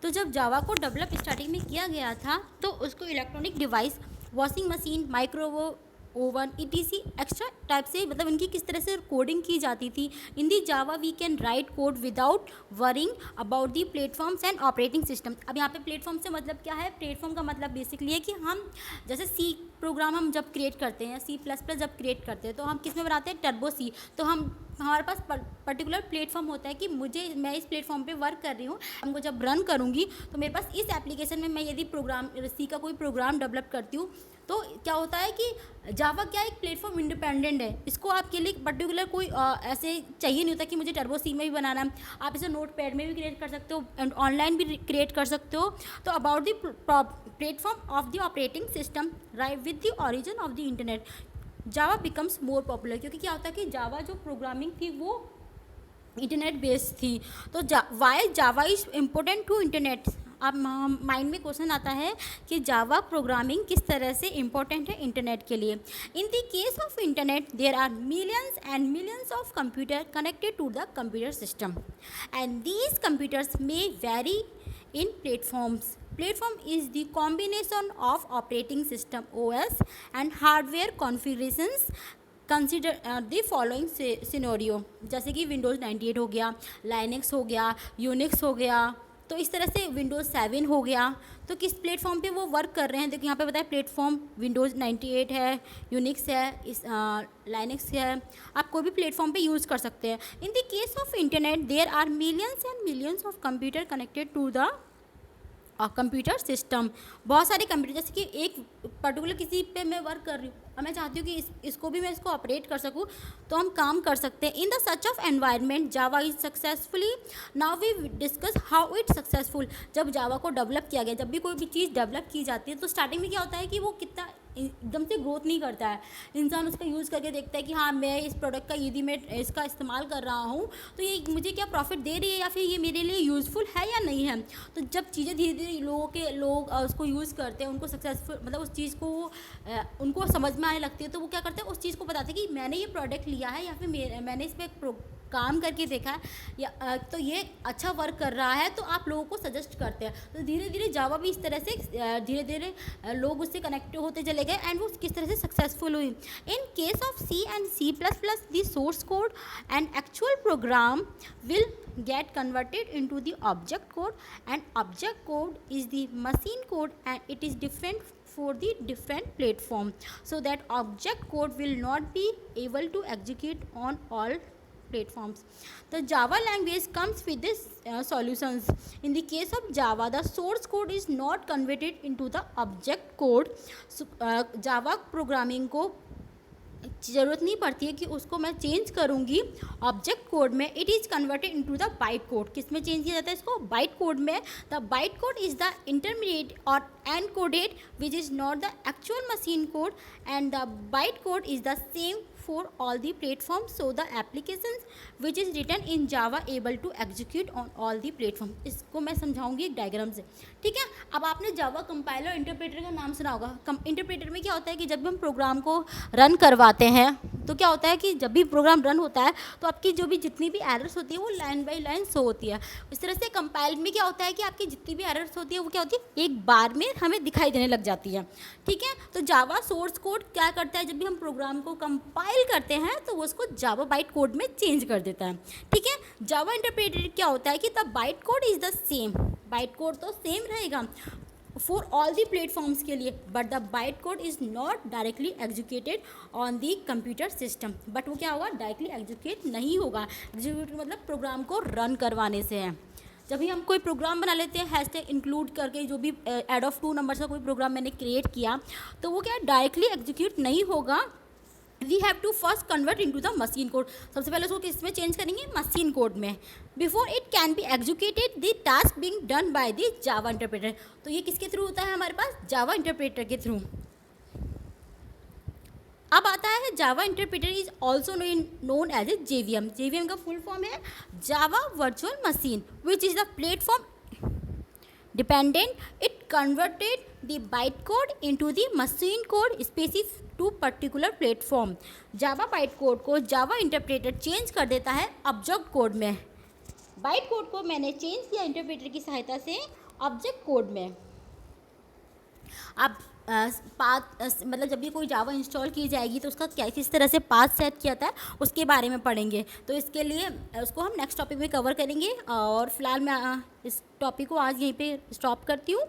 तो जब जावा को डेवलप स्टार्टिंग में किया गया था तो उसको electronic device, washing machine, microwave oven ETC extra type से मतलब इनकी किस तरह से कोडिंग की जाती थी। In the Java we can write code without worrying about the platforms and operating system. अब यहाँ पे प्लेटफॉर्म से मतलब क्या है, प्लेटफॉर्म का मतलब बेसिकली है कि हम जैसे सी प्रोग्राम हम जब क्रिएट करते हैं, C++ जब क्रिएट करते हैं तो हम किस में बनाते हैं, टर्बो C। तो हमारे पास पर्टिकुलर प्लेटफॉर्म होता है कि मैं इस प्लेटफॉर्म पे वर्क कर रही हूँ, हमको जब रन करूँगी तो मेरे पास इस एप्लीकेशन में मैं यदि प्रोग्राम सी का कोई प्रोग्राम डेवलप करती हूँ तो क्या होता है कि जावा क्या एक प्लेटफॉर्म इंडिपेंडेंट है, इसको आपके लिए पर्टिकुलर कोई ऐसे चाहिए नहीं होता कि मुझे टर्बो सी में भी बनाना है। आप इसे नोट पैड में भी क्रिएट कर सकते हो एंड ऑनलाइन भी क्रिएट कर सकते हो। तो about the platform of the operating system right with the origin of the internet Java becomes more popular, क्योंकि क्या होता है कि जावा जो प्रोग्रामिंग थी वो इंटरनेट बेस्ड थी। तो why Java is important to internet. अब माइंड में क्वेश्चन आता है कि जावा प्रोग्रामिंग किस तरह से इम्पोर्टेंट है इंटरनेट के लिए। In the case of internet there are millions and millions of computer connected to the computer system and these computers may very in platforms. Platform is the combination of operating system OS and hardware configurations. Consider the following scenario, जैसे कि Windows 98 हो गया, Linux हो गया, Unix हो गया, तो इस तरह से विंडोज़ 7 हो गया। तो किस प्लेटफॉर्म पे वो वर्क कर रहे हैं, देखिए यहाँ पे बताया प्लेटफॉर्म विंडोज़ 98 है, यूनिक्स है, इस लाइनक्स है, आप कोई भी प्लेटफॉर्म पे यूज़ कर सकते हैं। In the case of internet there are millions and millions of computer connected to the computer system. बहुत सारे कंप्यूटर, जैसे कि एक पर्टिकुलर किसी पे मैं वर्क कर रही हूँ और मैं चाहती हूँ कि इसको भी मैं इसको ऑपरेट कर सकूँ, तो हम काम कर सकते हैं। In the such of environment Java is successfully. Now we discuss how it successful. जब जावा को डेवलप किया गया, जब भी कोई भी चीज़ डेवलप की जाती है तो स्टार्टिंग में क्या होता है कि वो कितना एकदम से ग्रोथ नहीं करता है। इंसान उसका यूज़ करके देखता है कि हाँ मैं इस प्रोडक्ट का यदि मैं इसका इस्तेमाल कर रहा हूँ तो ये मुझे क्या प्रॉफिट दे रही है या फिर ये मेरे लिए यूज़फुल है या नहीं है। तो जब चीज़ें धीरे धीरे लोग उसको यूज़ करते हैं, उनको सक्सेसफुल मतलब उस चीज़ को उनको समझ में आने लगती है, तो वो क्या करते हैं उस चीज़ को बताते हैं कि मैंने ये प्रोडक्ट लिया है या फिर मैंने इस पर काम करके देखा है या तो ये अच्छा वर्क कर रहा है, तो आप लोगों को सजेस्ट करते हैं। तो धीरे धीरे जावा भी इस तरह से धीरे धीरे लोग उससे कनेक्ट होते चले गए एंड वो किस तरह से सक्सेसफुल हुई। In case of C and C++ the source code and actual program will get converted into the object code and object code is the machine code and it is different for the different platform, so that object code will not be able to execute on all platforms. The Java language comes with this solutions. In the case of Java, the source code is not converted into the object code. So, Java programming को ज़रूरत नहीं पड़ती है कि उसको मैं change करूँगी object code में। It is converted into the byte code. किस में चेंज किया जाता है इसको, बाइट कोड में। The byte code is the intermediate और encoded which is not the actual machine code and the byte code is the same for all the platforms, so the applications which is written in Java able to execute on all the platform। इसको मैं समझाऊंगी एक diagram से, ठीक है। अब आपने Java compiler interpreter का नाम सुना होगा। इंटरप्रेटर में क्या होता है कि जब भी हम प्रोग्राम को रन करवाते हैं तो क्या होता है कि जब भी प्रोग्राम रन होता है तो आपकी जो भी जितनी भी एरर्स होती है वो लाइन बाय लाइन शो होती है। इस तरह से कंपाइल में क्या होता है कि आपकी जितनी भी एरर्स होती है वो क्या होती है एक बार में हमें दिखाई देने लग जाती है, ठीक है। तो जावा सोर्स कोड क्या करता है, जब भी हम प्रोग्राम को कंपाइल करते हैं तो वो उसको जावा बाइट कोड में चेंज कर देता है, ठीक है। जावा इंटरप्रेटर क्या होता है कि the byte code is the same, byte code तो सेम रहेगा फॉर ऑल दी प्लेटफॉर्म्स के लिए, but the byte code is not directly executed on the computer system. But वो क्या होगा, डायरेक्टली एग्जीक्यूट नहीं होगा। एग्जीक्यूट मतलब प्रोग्राम को रन करवाने से है। जब भी हम कोई प्रोग्राम बना लेते हैं हैशटैग इंक्लूड करके, जो भी ऐड ऑफ 2 नंबर्स का कोई प्रोग्राम मैंने क्रिएट किया तो वो क्या डायरेक्टली एग्जीक्यूट नहीं होगा। We have to first convert into the machine code. सबसे पहले उसको किस में चेंज करेंगे, मशीन कोड में, before it can be executed the task being done by the Java interpreter. तो ये किसके थ्रू होता है हमारे पास, जावा इंटरप्रेटर के थ्रू। अब आता है Java interpreter is also known as a JVM। JVM का फुल फॉर्म है Java virtual machine which is the platform dependent. It converted the bytecode into the machine code specific to particular platform. Java bytecode को Java interpreter change कर देता है object code में। Byte code को मैंने change किया interpreter की सहायता से ऑब्जेक्ट कोड में आप मतलब जब भी कोई जावा इंस्टॉल की जाएगी तो उसका क्या किस तरह से पाथ सेट किया था उसके बारे में पढ़ेंगे। तो इसके लिए उसको हम नेक्स्ट टॉपिक में कवर करेंगे, और फिलहाल मैं इस टॉपिक को आज यहीं पे स्टॉप करती हूँ।